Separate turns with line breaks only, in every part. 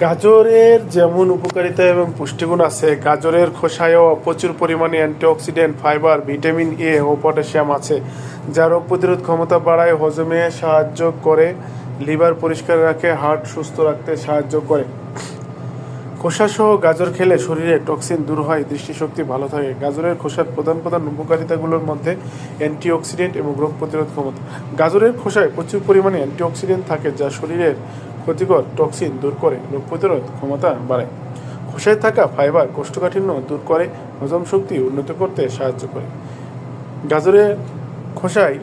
গাজরের যেমন উপকারিতা এবং পুষ্টিগুণ আছে, গাজরের খোসায়ও প্রচুর পরিমাণে অ্যান্টিঅক্সিডেন্ট, ফাইবার, ভিটামিন এ ও পটাশিয়াম আছে, যা রোগ প্রতিরোধ ক্ষমতা বাড়ায়, হজমে সাহায্য করে, লিভার পরিষ্কার রাখে, হার্ট সুস্থ রাখতে সাহায্য করে। খোসাসহ গাজর খেলে শরীরে টক্সিন দূর হয়, দৃষ্টিশক্তি ভালো থাকে। গাজরের খোসার প্রধান প্রধান উপকারিতাগুলোর মধ্যে অ্যান্টিঅক্সিডেন্ট এবং রোগ প্রতিরোধ ক্ষমতা। গাজরের খোসায় প্রচুর পরিমাণে অ্যান্টিঅক্সিডেন্ট থাকে, যা শরীরের ক্ষতিকর টক্সিন দূর করে, রোগ প্রতিরোধ ক্ষমতা বাড়ায়। খোসায় থাকা ফাইবার কোষ্ঠকাঠিন্য দূর করে, হজম শক্তি উন্নত করতে সাহায্য করে। গাজরের খোসায়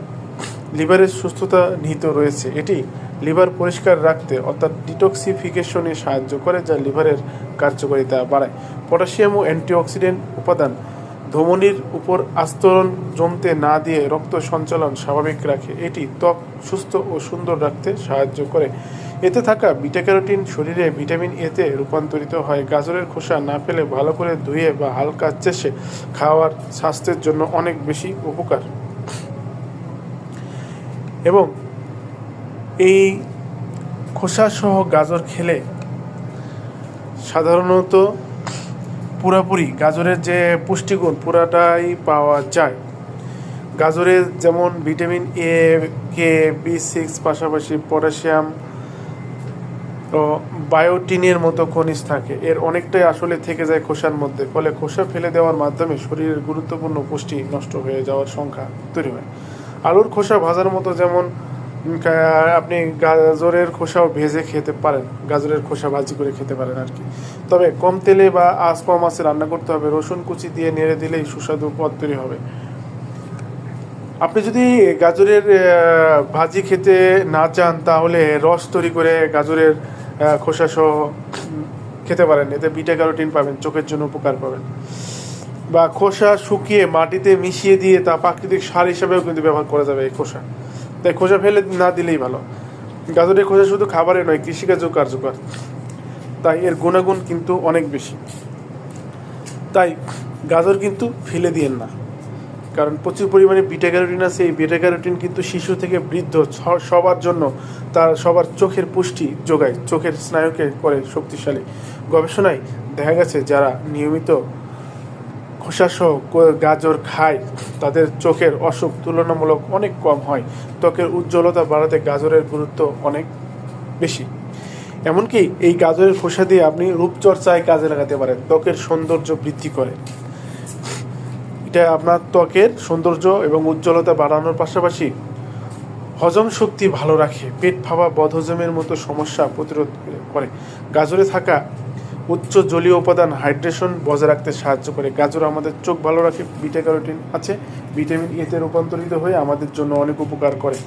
লিভারের সুস্থতা নিহিত রয়েছে। এটি লিভার পরিষ্কার রাখতে অর্থাৎ ডিটক্সিফিকেশনে সাহায্য করে, যা লিভারের কার্যকারিতা বাড়ায়। পটাশিয়াম ও অ্যান্টিঅক্সিডেন্ট উপাদান ধমনির উপর আস্তরণ জমতে না দিয়ে রক্ত সঞ্চালন স্বাভাবিক রাখে। এটি ত্বক সুস্থ ও সুন্দর রাখতে সাহায্য করে। এতে থাকা বিটা ক্যারোটিন শরীরে ভিটামিন এতে রূপান্তরিত হয়। গাজরের খোসা না ফেলে ভালো করে ধুয়ে বা হালকা চেষে খাওয়ার স্বাস্থ্যের জন্য অনেক বেশি উপকার। এবং এই খোসাসহ গাজর খেলে সাধারণত পুরোপুরি গাজরের যে পুষ্টিগুণ পুরাটাই পাওয়া যায়। গাজরে যেমন ভিটামিন এ, কে, বি6 পাশাপাশি পটাশিয়াম ও বায়োটিনের মতো খনিজ থাকে। এর অনেকটাই আসলে থেকে যায় খোসার মধ্যে, ফলে খোসা ফেলে দেওয়ার মাধ্যমে শরীরের গুরুত্বপূর্ণ পুষ্টি নষ্ট হয়ে যাওয়ার সংখ্যা তৈরি হয়। আলুর খোসা ভাজার মতো যেমন আপনি গাজরের খোসাও ভেজে খেতে পারেন, গাজরের খোসা ভাজি করে খেতে পারেন আর কি। তবে কম তেলে বা আঁচ কম আঁচে রান্না করতে হবে। রসুন কুচি দিয়ে নেড়ে দিলেই সুস্বাদু পদ তৈরি হবে। আপনি যদি গাজরের ভাজি খেতে না চান, তাহলে রস তৈরি করে গাজরের খোসা সহ খেতে পারেন। এতে বিটা ক্যারোটিন পাবেন, চোখের জন্য উপকার পাবেন। বা খোসা শুকিয়ে মাটিতে মিশিয়ে দিয়ে তা প্রাকৃতিক সার হিসাবেও কিন্তু ব্যবহার করা যাবে এই খোসা। তাই খোসা ফেলে না দিলেই ভালো। গাজরের খোসা শুধু খাবারে নয়, কৃষিকাজেও কার্যকর। তাই এর গুণাগুণ কিন্তু অনেক বেশি। তাই গাজর কিন্তু ফেলে দিয়েন না, কারণ প্রচুর পরিমাণে বিটা ক্যারোটিন আছে। এই বিটা ক্যারোটিন কিন্তু শিশু থেকে বৃদ্ধ সবার জন্য সবার চোখের পুষ্টি যোগায়, চোখের স্নায়ুকে করে শক্তিশালী। গবেষণায় দেখা গেছে যারা নিয়মিত খোসাসহ গাজর খায় তাদের চোখের অসুখ তুলনামূলক অনেক কম হয়। ত্বকের উজ্জ্বলতা বাড়াতে গাজরের গুরুত্ব অনেক বেশি। এমনকি এই গাজরের খোসা দিয়ে আপনি রূপচর্চায় কাজে লাগাতে পারেন, ত্বকের সৌন্দর্য বৃদ্ধি করে। এটা আপনার ত্বকের সৌন্দর্য এবং উজ্জ্বলতা বাড়ানোর পাশাপাশি হজম শক্তি ভালো রাখে, পেট ফাঁপা, বদহজমের মতো সমস্যা প্রতিরোধ করে। গাজরে থাকা উচ্চ জলীয় উপাদান হাইড্রেশন বজায় রাখতে সাহায্য করে। গাজর আমাদের চোখ ভালো রাখে, বিটা ক্যারোটিন আছে, ভিটামিন এতে রূপান্তরিত হয়ে আমাদের জন্য অনেক উপকার করে।